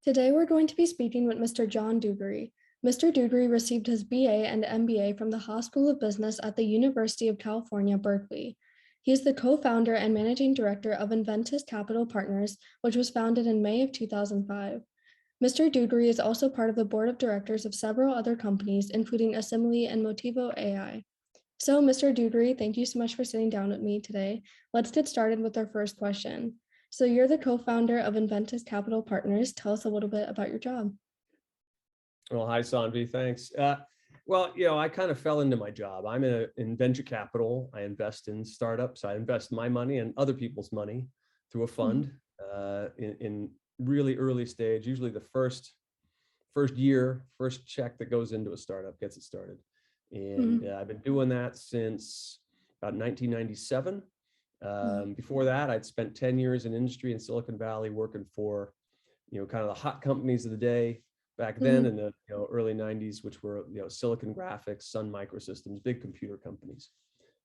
Today we're going to be speaking with Mr. John Dougery. Mr. Dougery received his BA and MBA from the Haas School of Business at the University of California, Berkeley. He is the co-founder and managing director of Inventus Capital Partners, which was founded in May of 2005. Mr. Dougery is also part of the board of directors of several other companies, including Assembly and Motivo AI. So, Mr. Dougery, thank you so much for sitting down with me today. Let's get started with our first question. So you're the co-founder of Inventus Capital Partners. Tell us a little bit about your job. Well, hi, Sanvi. Thanks. I kind of fell into my job. I'm in venture capital. I invest in startups. I invest my money and other people's money through a fund in really early stage. Usually the first check that goes into a startup gets it started. And I've been doing that since about 1997. Before that, I'd spent 10 years in industry in Silicon Valley working for, kind of the hot companies of the day back then in the early 90s, which were, Silicon Graphics, Sun Microsystems, big computer companies.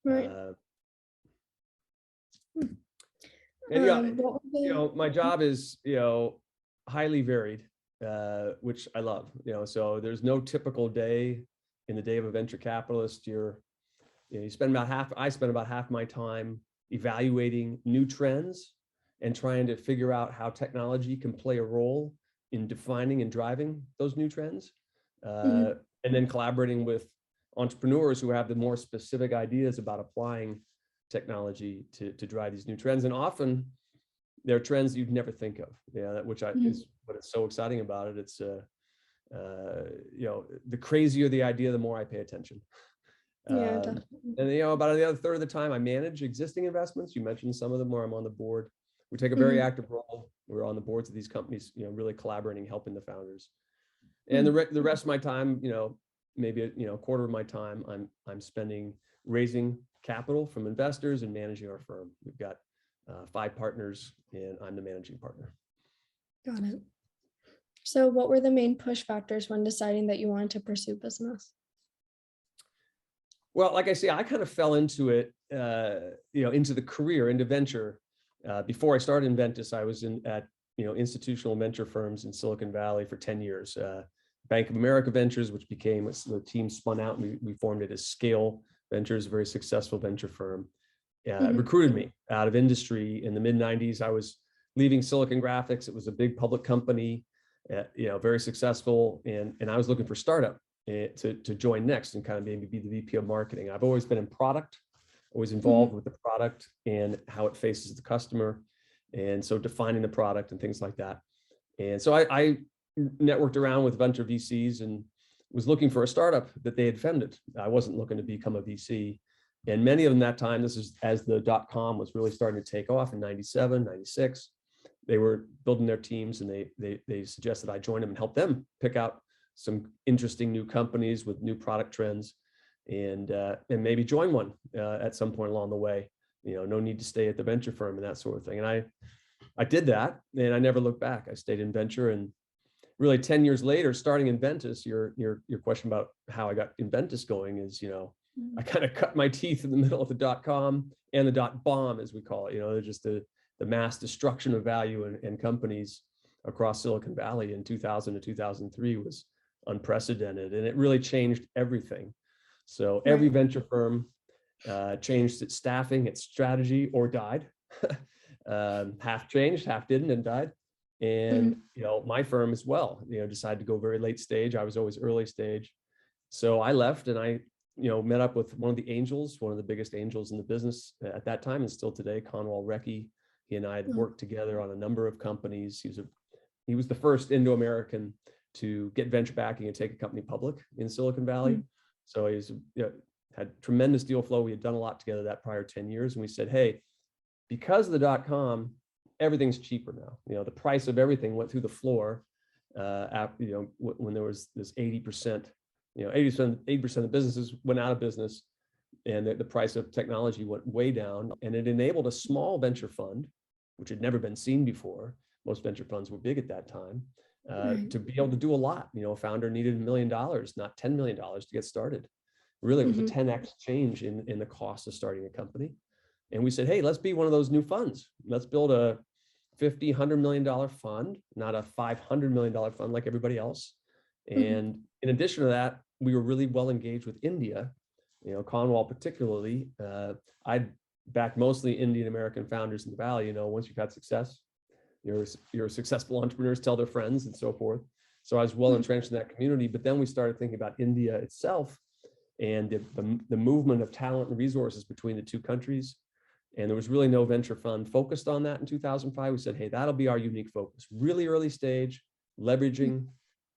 Right. My job is, highly varied, which I love, so there's no typical day in the day of a venture capitalist. I spend about half my time evaluating new trends and trying to figure out how technology can play a role in defining and driving those new trends, and then collaborating with entrepreneurs who have the more specific ideas about applying technology to drive these new trends. And often they're trends you'd never think of, is what is so exciting about it. It's the crazier the idea, the more I pay attention. And about the other third of the time I manage existing investments. You mentioned some of them where I'm on the board. We take a very active role. We're on the boards of these companies, really collaborating, helping the founders. And the rest of my time, maybe a quarter of my time, I'm spending raising capital from investors and managing our firm. We've got 5 partners, and I'm the managing partner. Got it. So what were the main push factors when deciding that you wanted to pursue business? Well, like I say, I kind of fell into it, into the career, into venture. Before I started Inventus, I was at institutional venture firms in Silicon Valley for 10 years. Bank of America Ventures, which became, the team spun out, and we formed it as Scale Ventures, a very successful venture firm. Recruited me out of industry in the mid-90s. I was leaving Silicon Graphics. It was a big public company, very successful, and I was looking for startup to join next and kind of maybe be the VP of marketing. I've always been in product, always involved with the product and how it faces the customer, and so defining the product and things like that. And so I networked around with venture VCs and was looking for a startup that they had funded. I wasn't looking to become a VC. And many of them that time, this is as the .com was really starting to take off in 97, 96. They were building their teams, and they suggested I join them and help them pick out some interesting new companies with new product trends, and maybe join one at some point along the way. No need to stay at the venture firm and that sort of thing. And I did that, and I never looked back. I stayed in venture, and really 10 years later, starting Inventus, your question about how I got Inventus going is, I kind of cut my teeth in the middle of the .com and the .bomb, as we call it. They're just the mass destruction of value and companies across Silicon Valley in 2000 to 2003 was unprecedented, and it really changed everything. So every venture firm changed its staffing, its strategy, or died. Half changed, half didn't, and died. And my firm as well, decided to go very late stage. I was always early stage. So I left, and I met up with one of the angels, one of the biggest angels in the business at that time and still today, Conwal Recchi. He and I had worked together on a number of companies. He was the first Indo-American to get venture backing and take a company public in Silicon Valley. So he's had tremendous deal flow. We had done a lot together that prior 10 years. And we said, hey, because of the .com, everything's cheaper now. The price of everything went through the floor after, when there was this 80%, 80% of businesses went out of business, and the price of technology went way down, and it enabled a small venture fund, which had never been seen before. Most venture funds were big at that time, to be able to do a lot. A founder needed $1 million, not $10 million to get started. Really, it was a 10x change in the cost of starting a company. And we said, hey, let's be one of those new funds. Let's build a $50-100 million fund, not a $500 million fund like everybody else. Mhm. And in addition to that, we were really well engaged with India, Cornwall particularly. I'd backed mostly Indian American founders in the Valley. Once you've had success, your successful entrepreneurs tell their friends and so forth. So I was well Mhm. entrenched in that community. But then we started thinking about India itself and the movement of talent and resources between the two countries. And there was really no venture fund focused on that in 2005. We said, hey, that'll be our unique focus. Really early stage, leveraging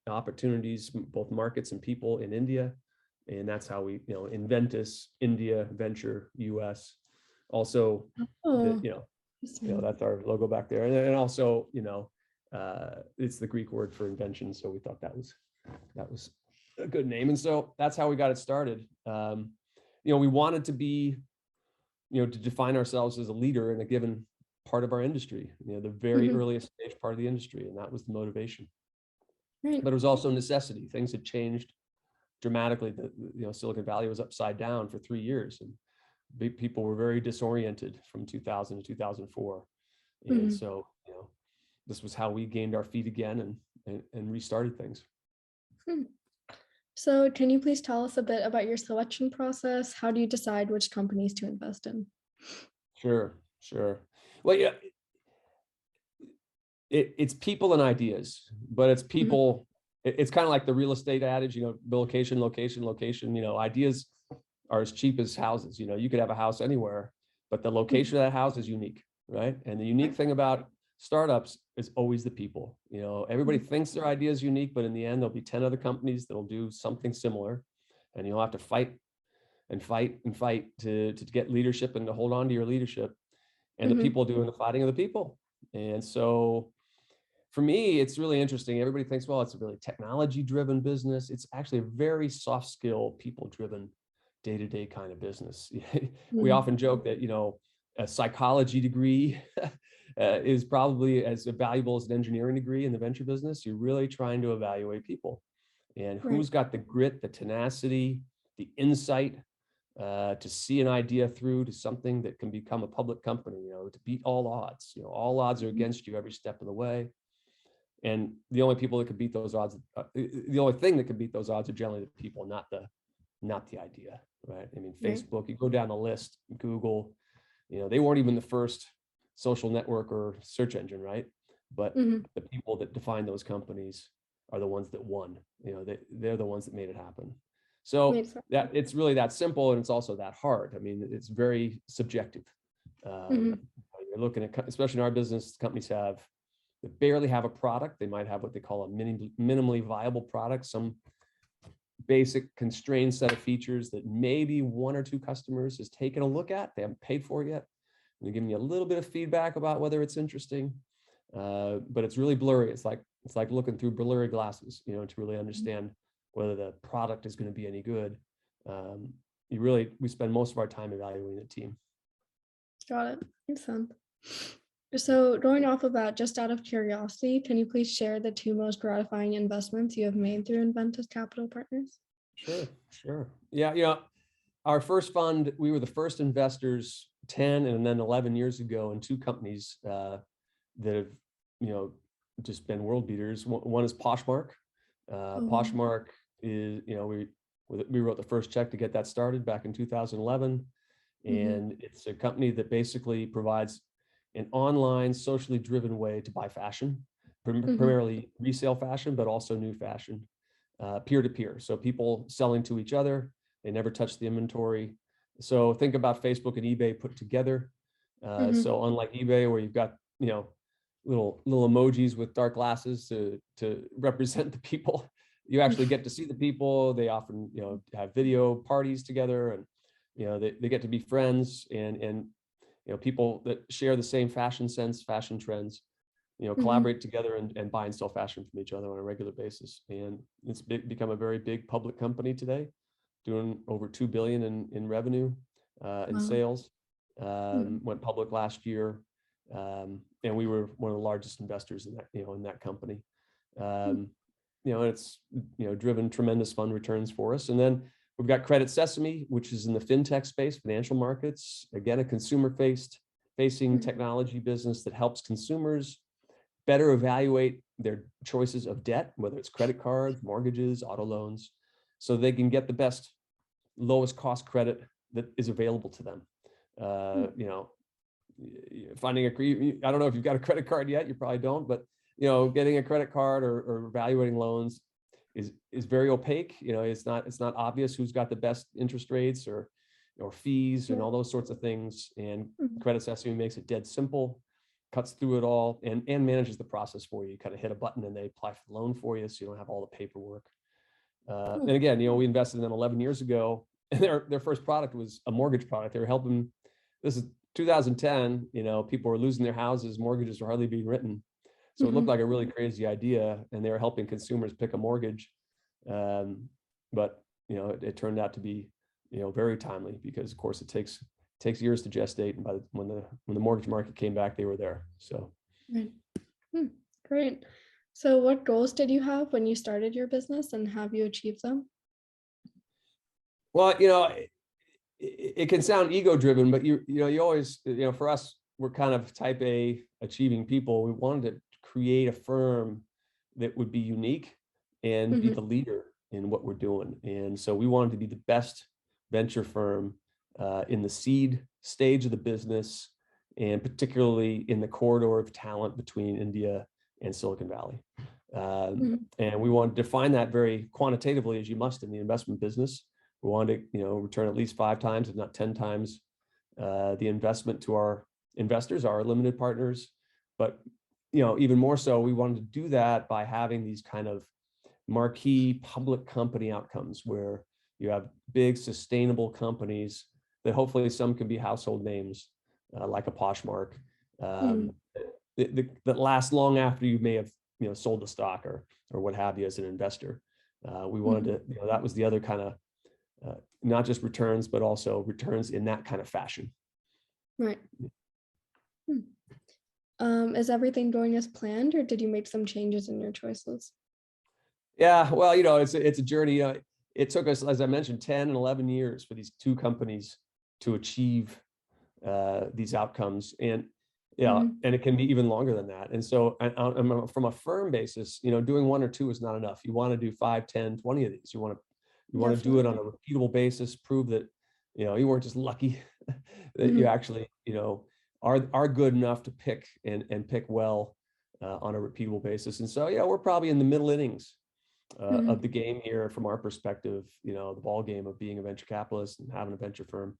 opportunities, both markets and people in India. And that's how we, Inventus, India, Venture, US. Also, Oh, interesting. that's our logo back there. And also, it's the Greek word for invention. So we thought that was a good name. And so that's how we got it started. We wanted to be, to define ourselves as a leader in a given part of our industry, the very Mhm. earliest stage part of the industry. And that was the motivation. Right. But it was also necessity. Things had changed dramatically. Silicon Valley was upside down for 3 years, and people were very disoriented from 2000 to 2004. And Mhm. so, this was how we gained our feet again and restarted things. Hmm. So, can you please tell us a bit about your selection process? How do you decide which companies to invest in? Sure, sure. Well, yeah, it's people and ideas, but it's Mhm. people. It's kind of like the real estate adage, location, location, location. Ideas are as cheap as houses. You could have a house anywhere, but the Mhm. location of that house is unique, right? And the unique thing about startups is always the people. Everybody Mhm. thinks their idea is unique, but in the end, there'll be 10 other companies that'll do something similar, and you'll have to fight and fight and fight to get leadership and to hold on to your leadership. And the Mhm. people doing the fighting of the people. And so for me, it's really interesting. Everybody thinks, well, it's a really technology driven business. It's actually a very soft skill, people driven, day-to-day kind of business. We Mhm. often joke that, a psychology degree is probably as valuable as an engineering degree in the venture business. You're really trying to evaluate people and Right. who's got the grit, the tenacity, the insight to see an idea through to something that can become a public company, to beat all odds. All odds are Mhm. against you every step of the way. And the only people that could beat those odds, the only thing that can beat those odds are generally the people, not the idea, right? I mean, Right. Facebook, you go down the list, Google, they weren't even the first social network or search engine, right? But Mhm. the people that define those companies are the ones that won. They're the ones that made it happen. So Makes sense. that it's really that simple, and it's also that hard. I mean, it's very subjective. Mhm. You're looking at, especially in our business, companies that barely have a product. They might have what they call a minimally viable product, some basic constrained set of features that maybe one or two customers has taken a look at. They haven't paid for it yet. They're giving you a little bit of feedback about whether it's interesting, but it's really blurry. It's like looking through blurry glasses, to really understand whether the product is going to be any good. Um, we spend most of our time evaluating the team. Got it. Makes sense. So, going off of that, just out of curiosity, can you please share the two most gratifying investments you have made through Inventus Capital Partners? Sure, sure. Yeah, our first fund, we were the first investors 10 and then 11 years ago in two companies that have, you know, just been world beaters. One is Poshmark. Oh. Poshmark is, we wrote the first check to get that started back in 2011. Mhm. And it's a company that basically provides an online, socially driven way to buy fashion, Mhm. primarily resale fashion, but also new fashion, peer to peer. So people selling to each other, they never touch the inventory. So think about Facebook and eBay put together. Mhm. So unlike eBay, where you've got, little emojis with dark glasses to represent the people, you actually get to see the people. They often, have video parties together, and they get to be friends, and people that share the same fashion sense, fashion trends, Mhm. collaborate together and buy and sell fashion from each other on a regular basis. And it's become a very big public company today, doing over 2 billion in revenue, in Wow. sales. Mhm. Went public last year, and we were one of the largest investors in that company. Mm. Um, and it's driven tremendous fund returns for us. And then we've got Credit Sesame, which is in the fintech space, financial markets. Again, a consumer faced facing technology business that helps consumers better evaluate their choices of debt, whether it's credit cards, mortgages, auto loans, so they can get the best, lowest cost credit that is available to them. You know, finding a, I don't know if you've got a credit card yet, you probably don't, but you know, getting a credit card or evaluating loans is very opaque. You know, it's not obvious who's got the best interest rates or fees and all those sorts of things. And credit assessment makes it dead simple, cuts through it all, and manages the process for you. You kind of hit a button and they apply for the loan for you, so you don't have all the paperwork. And again, you know, we invested in them 11 years ago, and their first product was a mortgage product. They were helping. This is 2010. You know, people were losing their houses, mortgages were hardly being written, so it looked like a really crazy idea, and they were helping consumers pick a mortgage. But you know, it turned out to be, you know, very timely, because of course it takes years to gestate, and when the mortgage market came back, they were there. So Right. Great. So what goals did you have when you started your business, and have you achieved them? well, you know, it can sound ego driven, but you know, you always, you know, for us, we're kind of type A achieving people. We wanted to create a firm that would be unique and be the leader in what we're doing. And so we wanted to be the best venture firm in the seed stage of the business, and particularly in the corridor of talent between India and Silicon Valley. And we wanted to define that very quantitatively, as you must in the investment business. We wanted to, you know, return at least 5 times, if not 10 times, the investment to our investors, our limited partners. But, you know, even more so, we wanted to do that by having these kind of marquee public company outcomes, where you have big sustainable companies that hopefully some can be household names, like a Poshmark, that last long after you may have, you know, sold the stock or what have you as an investor. We wanted to, you know, that was the other kind of not just returns, but also returns in that kind of fashion. Right. Is everything going as planned, or did you make some changes in your choices? Yeah, well, you know, it's a journey. It took us, as I mentioned, 10 and 11 years for these 2 companies to achieve these outcomes, and and it can be even longer than that. And so, from a firm basis, you know, doing 1 or 2 is not enough. You want to do 5, 10, 20 of these. You want to do it on a repeatable basis, prove that, you know, you weren't just lucky, that you actually, you know, are good enough to pick and pick well on a repeatable basis. And so, yeah, we're probably in the middle innings of the game here from our perspective, you know, the ball game of being a venture capitalist and having a venture firm.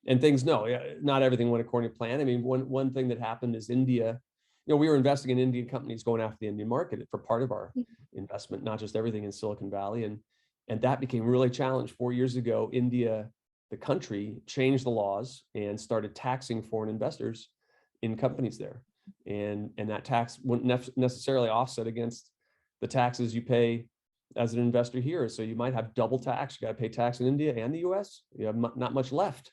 And things, no, not everything went according to plan. I mean, one thing that happened is India, you know, we were investing in Indian companies going after the Indian market for part of our investment, not just everything in Silicon Valley. And that became really challenged 4 years ago. India, the country, changed the laws and started taxing foreign investors in companies there. And that tax wouldn't necessarily offset against the taxes you pay as an investor here. So you might have double tax. You got to pay tax in India and the US. You have not much left.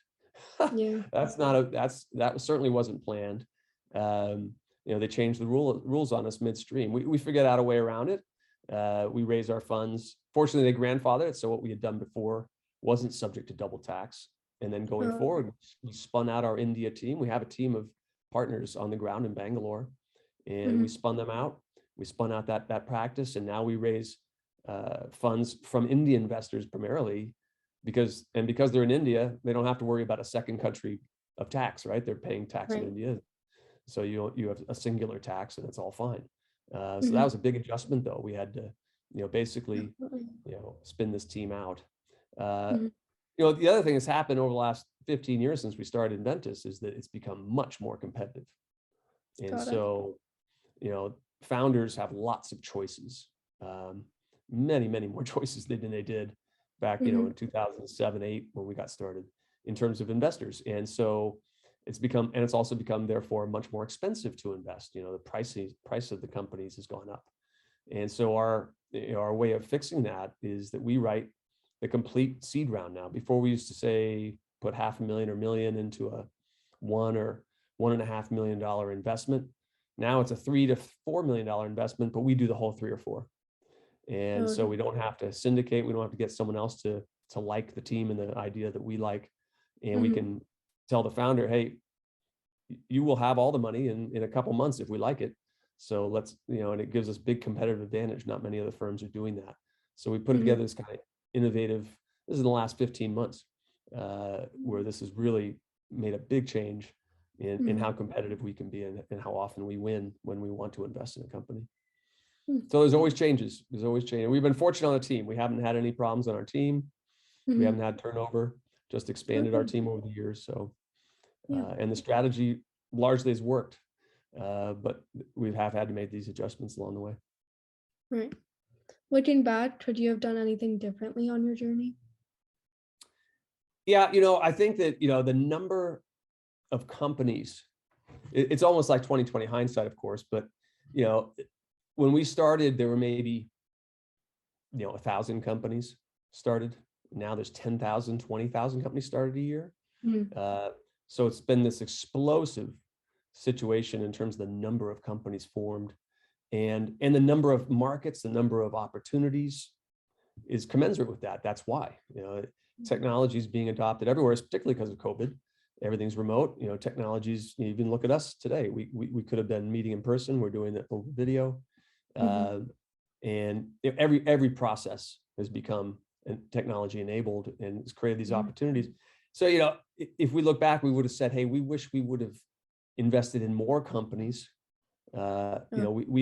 Yeah. That certainly wasn't planned. You know, they changed the rules on us midstream. We figured out a way around it. We raised our funds. Fortunately, they grandfathered it, so what we had done before wasn't subject to double tax. And then going forward, we spun out our India team. We have a team of partners on the ground in Bangalore, and we spun them out. We spun out that practice, and now we raise funds from Indian investors primarily, because they're in India, they don't have to worry about a second country of tax, right? They're paying tax in India, so you have a singular tax, and it's all fine. So that was a big adjustment, though. We had to, you know, basically, you know, spin this team out. You know, the other thing that's happened over the last 15 years since we started Inventus is that it's become much more competitive. And so, you know, founders have lots of choices, many more choices than they did back, you know, in 2007, 8, when we got started, in terms of investors. And so it's also become therefore much more expensive to invest. You know, the price of the companies has gone up. And so our way of fixing that is that we write the complete seed round now. Before, we used to say put $500,000 or $1 million into a $1 or $1.5 million investment. Now it's a $3 to $4 million investment, but we do the whole 3 or 4. And so we don't have to syndicate. We don't have to get someone else to like the team and the idea that we like. And we can tell the founder, hey, you will have all the money in a couple months if we like it. So let's, and it gives us big competitive advantage. Not many other firms are doing that. So we put together this kind of innovative, this is in the last 15 months, where this has really made a big change in how competitive we can be and how often we win when we want to invest in a company. So there's always changes. There's always change. We've been fortunate on the team. We haven't had any problems on our team. We haven't had turnover, just expanded our team over the years. So, and the strategy largely has worked, but we have had to make these adjustments along the way. Right. Looking back, could you have done anything differently on your journey? Yeah, I think that, the number of companies, it's almost like 2020 hindsight, of course, but, when we started, there were maybe, 1,000 companies started. Now there's 10,000, 20,000 companies started a year. So it's been this explosive situation in terms of the number of companies formed, and the number of markets, the number of opportunities is commensurate with that. That's why, technology is being adopted everywhere, particularly because of COVID. Everything's remote, technologies, you even look at us today. We could have been meeting in person. We're doing it over video. And every process has become technology enabled and has created these opportunities. So, if we look back, we would have said, hey, we wish we would have invested in more companies. We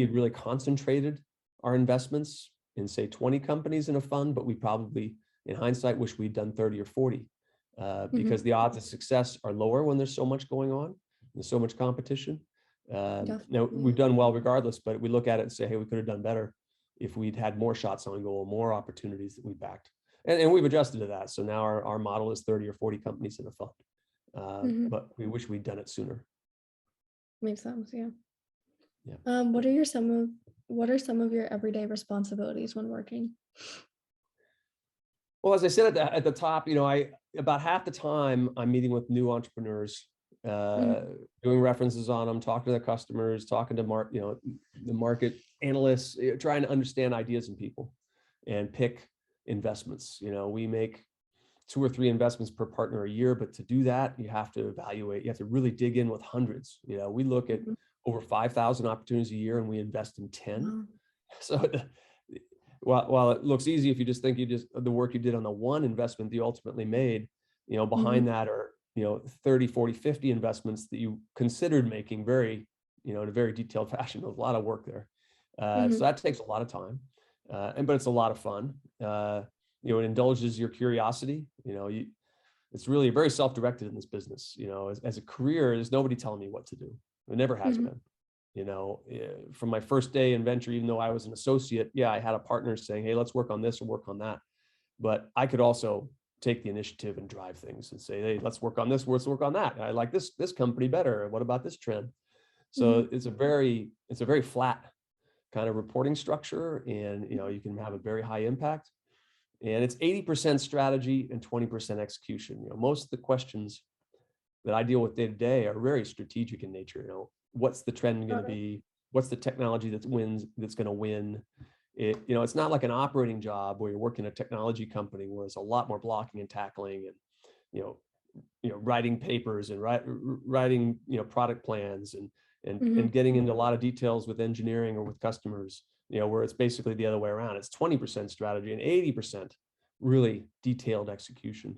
had really concentrated our investments in, say, 20 companies in a fund, but we probably, in hindsight, wish we'd done 30 or 40, because the odds of success are lower when there's so much going on, there's so much competition. Now, we've done well regardless, but we look at it and say, hey, we could have done better if we'd had more shots on goal, more opportunities that we backed. And we've adjusted to that. So now our model is 30 or 40 companies in a fund, but we wish we'd done it sooner. Makes sense, yeah. What are some of your everyday responsibilities when working? Well, as I said at the top, about half the time I'm meeting with new entrepreneurs, doing references on them, talking to their customers, talking to the market analysts, trying to understand ideas in people and pick investments. We make 2 or 3 investments per partner a year, but to do that, you have to evaluate, you have to really dig in with hundreds. We look at over 5,000 opportunities a year and we invest in 10. So while it looks easy, if you just think the work you did on the one investment that you ultimately made, behind that are 30, 40, 50 investments that you considered making very, in a very detailed fashion. There's a lot of work there. So that takes a lot of time, but it's a lot of fun. It indulges your curiosity. It's really very self-directed in this business. As a career, there's nobody telling me what to do. It never has been. From my first day in venture, even though I was an associate, I had a partner saying, hey, let's work on this or work on that. But I could also take the initiative and drive things and say, hey, let's work on this, let's work on that. I like this company better. What about this trend? So it's a very flat kind of reporting structure, and you can have a very high impact. And it's 80% strategy and 20% execution. Most of the questions that I deal with day to day are very strategic in nature. What's the trend going to be? What's the technology that's going to win? It's not like an operating job where you're working in a technology company where there's a lot more blocking and tackling and writing papers and writing product plans and getting into a lot of details with engineering or with customers, where it's basically the other way around. It's 20% strategy and 80% really detailed execution.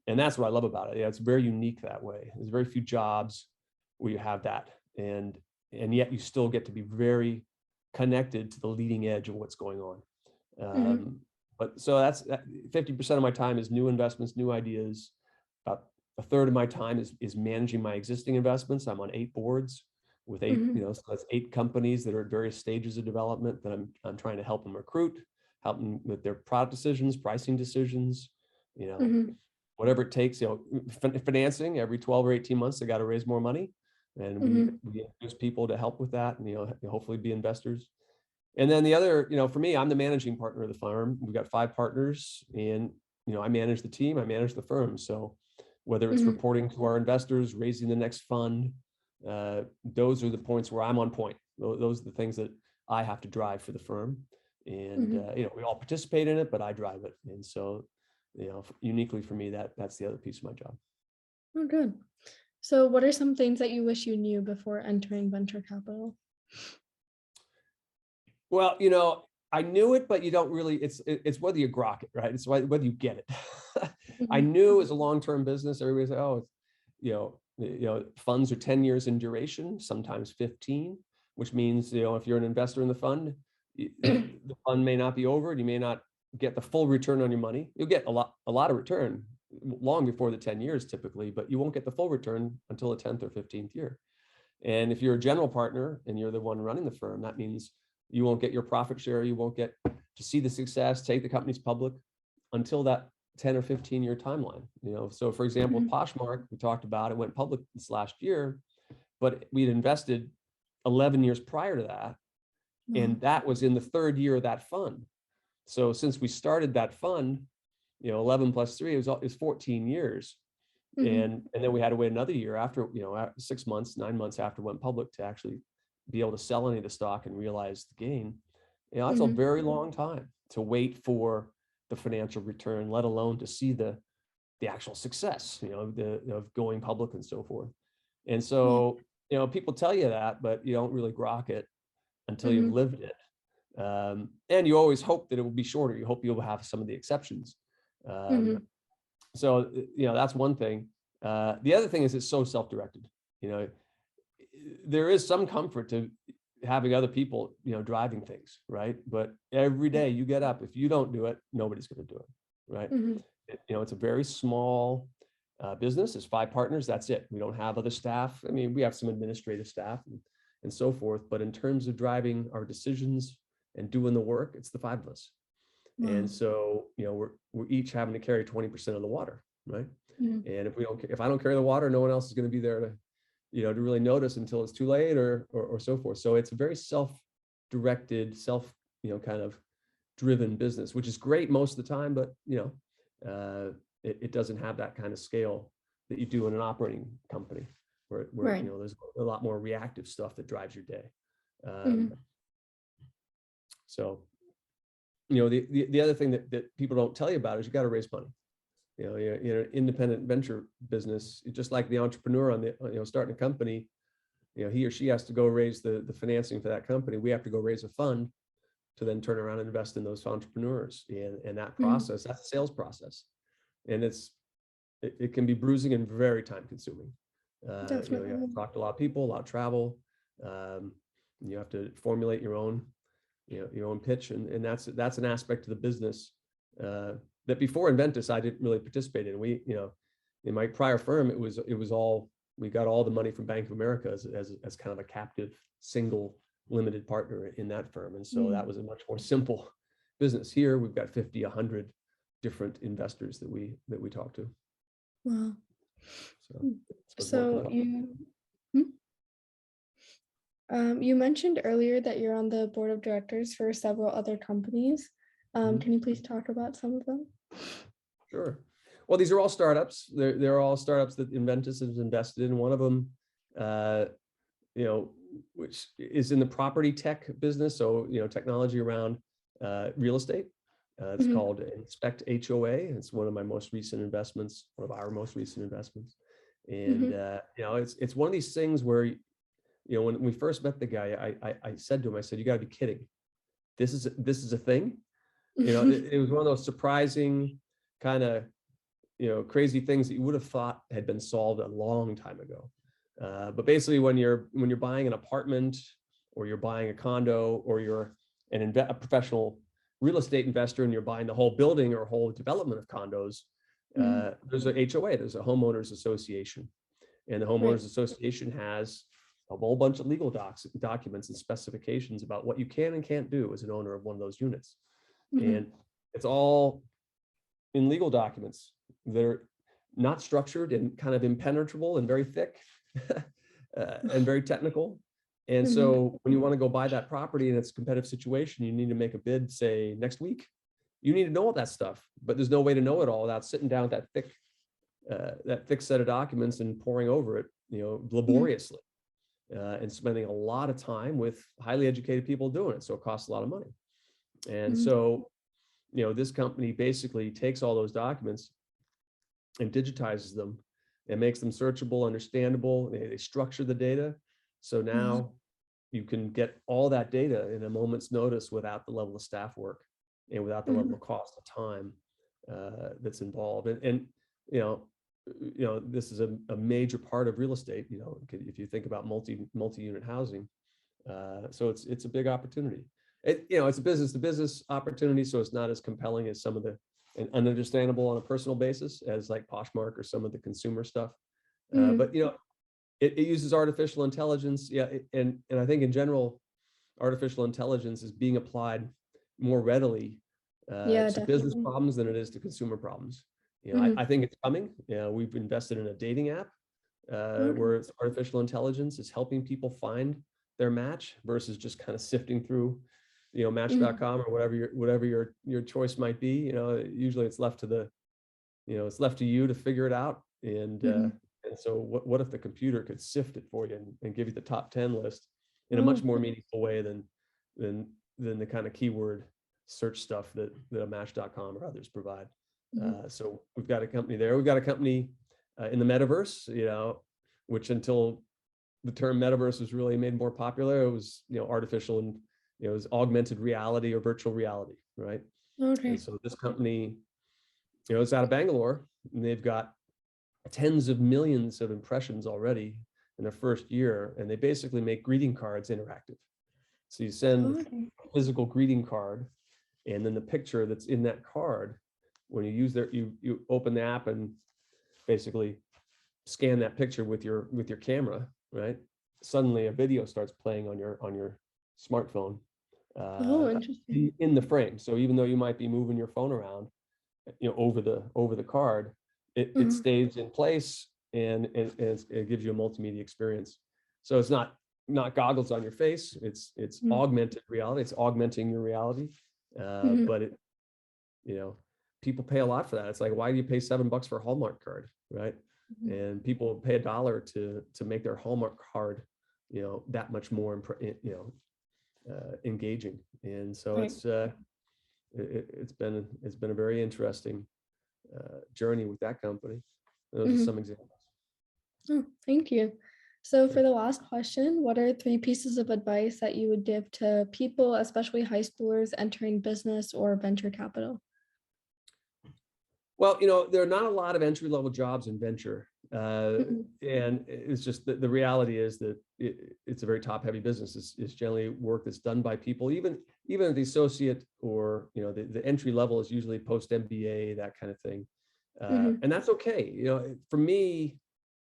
And that's what I love about it. It's very unique that way. There's very few jobs where you have that, and yet you still get to be very connected to the leading edge of what's going on. But so that's 50% of my time is new investments, new ideas. About a third of my time is managing my existing investments. I'm on 8 boards with 8, so that's 8 companies that are at various stages of development that I'm trying to help them recruit, help them with their product decisions, pricing decisions, whatever it takes. Financing every 12 or 18 months, they got to raise more money, and we use people to help with that, and hopefully be investors. And then the other, for me, I'm the managing partner of the firm. We've got 5 partners, and I manage the team, I manage the firm. So whether it's reporting to our investors, raising the next fund, those are the points where I'm on point. Those are the things that I have to drive for the firm, and we all participate in it, but I drive it. And so uniquely for me, that's the other piece of my job. Oh, good. So what are some things that you wish you knew before entering venture capital? Well, I knew it, but you don't really, it's whether you grok it, right? It's whether you get it. I Mhm, knew as a long-term business, everybody said, oh, funds are 10 years in duration, sometimes 15, which means, if you're an investor in the fund, the fund may not be over and you may not get the full return on your money. You'll get a lot of return long before the 10 years typically, but you won't get the full return until the 10th or 15th year. And if you're a general partner and you're the one running the firm, that means you won't get your profit share. You won't get to see the success, take the companies public until that 10 or 15-year timeline. So for example, with mhm. Poshmark, we talked about it went public this last year, but we'd invested 11 years prior to that. And Wow. that was in the third year of that fund. So since we started that fund, 11 plus 3 is 14 years. Mhm. And then we had to wait another year after, 6 months, 9 months after it went public to actually be able to sell any of the stock and realize the gain. That's a Mhm. very long time to wait for the financial return, let alone to see the actual success, of going public and so forth. And Yeah. so, people tell you that, but you don't really grok it until you've Mhm. lived it. And you always hope that it will be shorter. You hope you'll have some of the exceptions. Um, Mhm. so, that's one thing. The other thing is it's so self-directed. You know, there is some comfort to having other people, driving things, right? But every Yeah. day you get up, if you don't do it, nobody's going to do it, right? Mhm. It's a very small business. There's 5 partners. That's it. We don't have other staff. I mean, we have some administrative staff and so forth. But in terms of driving our decisions and doing the work, it's the 5 of us. And Wow. so, we're each having to carry 20% of the water, right? Mhm. And if I don't carry the water, no one else is going to be there to, to really notice until it's too late or so forth. So it's a very self-directed, kind of driven business, which is great most of the time, but it doesn't have that kind of scale that you do in an operating company where Right. there's a lot more reactive stuff that drives your day. Mhm. So the other thing that people don't tell you about is you got to raise money. You're an independent venture business, just like the entrepreneur on the starting a company. He or she has to go raise the financing for that company. We have to go raise a fund to then turn around and invest in those entrepreneurs. And that Mhm. process, that's a sales process. And it can be bruising and very time consuming. You have to Definitely. talk to a lot of people, a lot of travel. Um, you have to formulate your own, your own pitch. And that's an aspect of the business that before Inventus, I didn't really participate in. In my prior firm, it was all, we got all the money from Bank of America as kind of a captive single limited partner in that firm. And so that Mm. was a much more simple business. Here, we've got 50, 100 different investors that we talk to. Wow. So, Mm. so it's more So complex. you mentioned earlier that you're on the board of directors for several other companies. Mhm. Can you please talk about some of them? Sure. Well, these are all startups. They're all startups that Inventus has invested in. One of them, uh, which is in the property tech business. So, technology around real estate. It's Mhm. called Inspect HOA. It's one of my most recent investments, one of our most recent investments. And, Mhm. it's one of these things where, when we first met the guy, I said to him, I said, you got to be kidding. This is a thing. It was one of those surprising kind of, crazy things that you would have thought had been solved a long time ago. But basically, when you're buying an apartment or you're buying a condo or you're a professional real estate investor and you're buying the whole building or whole development of condos, Mhm. there's a HOA, there's a homeowners association, and the Right. homeowners association has a whole bunch of legal documents and specifications about what you can and can't do as an owner of one of those units. And Mhm. it's all in legal documents. They're not structured and kind of impenetrable and very thick and very technical. And Mhm. so when you want to go buy that property and it's a competitive situation, you need to make a bid, say next week. You need to know all that stuff, but there's no way to know it all without sitting down with that thick set of documents and poring over it, Mhm. laboriously, and spending a lot of time with highly educated people doing it. So it costs a lot of money. And Mhm. so, this company basically takes all those documents and digitizes them It makes them searchable, understandable. They structure the data. So Mhm. now you can get all that data in a moment's notice without the level of staff work and without the level Mhm. of cost of time that's involved. And you know, this is a major part of real estate. If you think about multi-unit housing, so it's a big opportunity. It's a business to business opportunity, so it's not as compelling as some of the and ununderstandable on a personal basis as like Poshmark or some of the consumer stuff. Mhm. But it uses artificial intelligence. Yeah, and I think in general, artificial intelligence is being applied more readily Yeah, to business definitely. problems than it is to consumer problems. I Mhm. think it's coming. We've invested in a dating app Okay. where it's artificial intelligence is helping people find their match versus just kind of sifting through, Mhm. Match.com or whatever your choice might be. Usually it's left to it's left to you to figure it out. Mhm. And so what if the computer could sift it for you and give you the top 10 list in a much Oh. more meaningful way than than the kind of keyword search stuff that a Match.com or others provide. Mhm. So we've got a company there. We've got a company in the metaverse, which until the term metaverse was really made more popular, it was artificial and it was augmented reality or virtual reality, right? And Okay. so this company, it's out of Bangalore, and they've got tens of millions of impressions already in their first year, and they basically make greeting cards interactive. So you send Okay. a physical greeting card, and then the picture that's in that card, when you use you open the app and basically scan that picture with your camera, right? Suddenly a video starts playing on your smartphone Oh, uh, interesting. in the frame. So even though you might be moving your phone around, over the card, it Mhm. stays in place and it gives you a multimedia experience. So it's not goggles on your face. It's Mhm. augmented reality. It's augmenting your reality. Mhm. But you know, people pay a lot for that. It's like, why do you pay $7 for a Hallmark card, right? Mhm. And people pay $1 to make their Hallmark card, that much more, engaging. And so Right. it's been a very interesting journey with that company. Those are Mhm. some examples. Oh, thank you. So for Sure. the last question, what are three pieces of advice that you would give to people, especially high schoolers entering business or venture capital? Well, there are not a lot of entry level jobs in venture. Mhm. And it's just the reality is that it's a very top heavy business. It's generally work that's done by people, even the associate or, the entry level is usually post MBA, that kind of thing. Mhm. And that's okay. For me,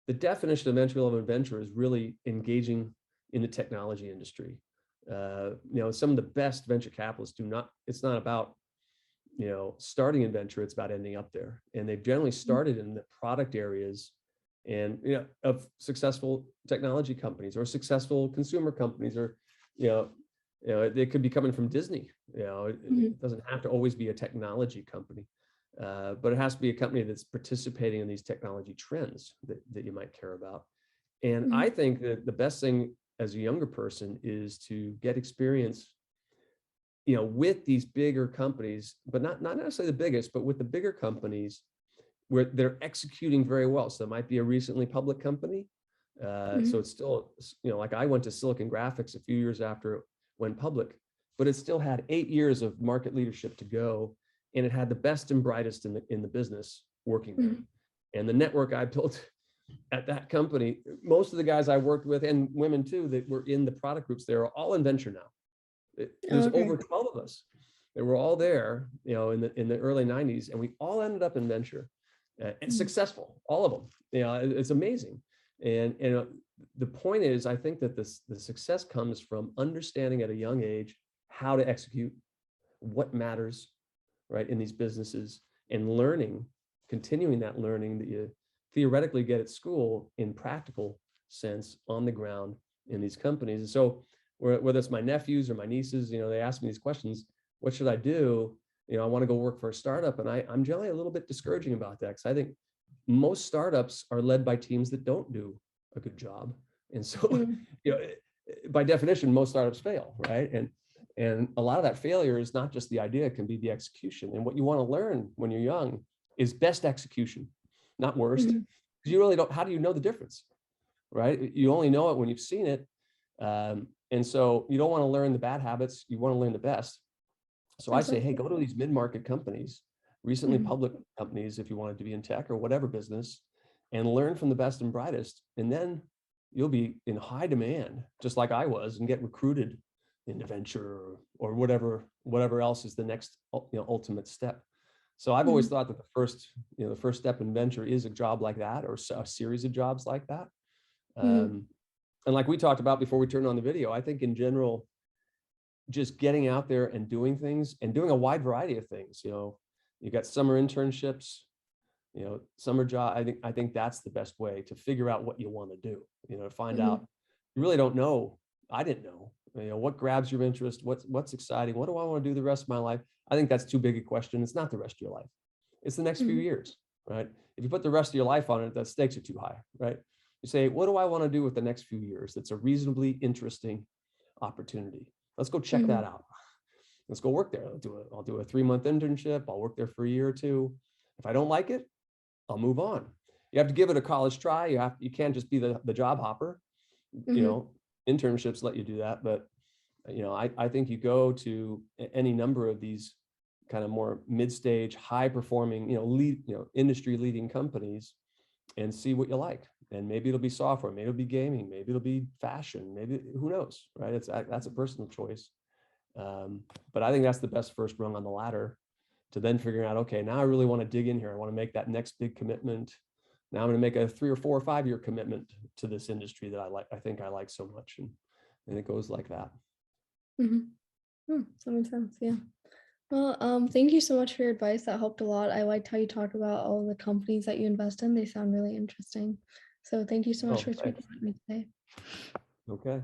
the definition of entry level venture is really engaging in the technology industry. Some of the best venture capitalists it's not about starting in venture, it's about ending up there. And they've generally Mhm. started in the product areas and of successful technology companies or successful consumer companies, or you know they could be coming from Disney. Mhm. It doesn't have to always be a technology company, but it has to be a company that's participating in these technology trends that you might care about. And I Mhm. think that the best thing as a younger person is to get experience with these bigger companies, but not necessarily the biggest, but with the bigger companies where they're executing very well. So it might be a recently public company. So Mhm. it's still, like I went to Silicon Graphics a few years after it went public, but it still had 8 years of market leadership to go. And it had the best and brightest in the business working there. Mhm. And the network I built at that company, most of the guys I worked with, and women too, that were in the product groups, they're all in venture now. There's over Okay. 12 of us. They were all there, in the early 90s, and we all ended up in venture and Mhm. successful, all of them. It's amazing. And the point is, I think that the success comes from understanding at a young age how to execute, what matters, right, in these businesses, and continuing that learning that you theoretically get at school in practical sense on the ground in these companies. And so whether it's my nephews or my nieces, they ask me these questions, what should I do? I want to go work for a startup. And I'm generally a little bit discouraging about that, because I think most startups are led by teams that don't do a good job. And so, Mhm. you know, by definition, most startups fail, right? And a lot of that failure is not just the idea, it can be the execution. And what you want to learn when you're young is best execution, not worst. Mhm. because you really don't, how do you know the difference, right? You only know it when you've seen it. And so you don't want to learn the bad habits, you want to learn the best. So I say, hey, Exactly. go to these mid-market companies, recently Mhm. public companies, if you wanted to be in tech or whatever business, and learn from the best and brightest. And then you'll be in high demand, just like I was, and get recruited into venture or whatever else is the next, ultimate step. So I've always Mhm. thought that the first step in venture is a job like that, or a series of jobs like that. Mhm. Um, and like we talked about before we turned on the video, I think in general, just getting out there and doing things and doing a wide variety of things. You got summer internships, summer job. I think that's the best way to figure out what you want to do, to find Mhm. out. You really don't know. I didn't know, what grabs your interest, what's exciting, what do I want to do the rest of my life? I think that's too big a question. It's not the rest of your life. It's the next few Mhm. years, right? If you put the rest of your life on it, the stakes are too high, right? You say, what do I want to do with the next few years? That's a reasonably interesting opportunity. Let's go check that Mhm. out. Let's go work there. I'll do a 3-month internship. I'll work there for a year or two. If I don't like it, I'll move on. You have to give it a college try. You can't just be the job hopper. You Mhm. know, Internships let you do that, but I think you go to any number of these kind of more mid-stage, high performing, industry leading companies and see what you like. And maybe it'll be software, maybe it'll be gaming, maybe it'll be fashion, maybe who knows, right? That's a personal choice. But I think that's the best first rung on the ladder to then figuring out, okay, now I really want to dig in here. I want to make that next big commitment. Now I'm going to make a 3 or 4 or 5 year commitment to this industry that I think I like so much. And it goes like that. Mhm. That makes sense. Yeah. Well, thank you so much for your advice. That helped a lot. I liked how you talked about all the companies that you invest in. They sound really interesting. So thank you so much Oh, for speaking thanks. with me today. Okay.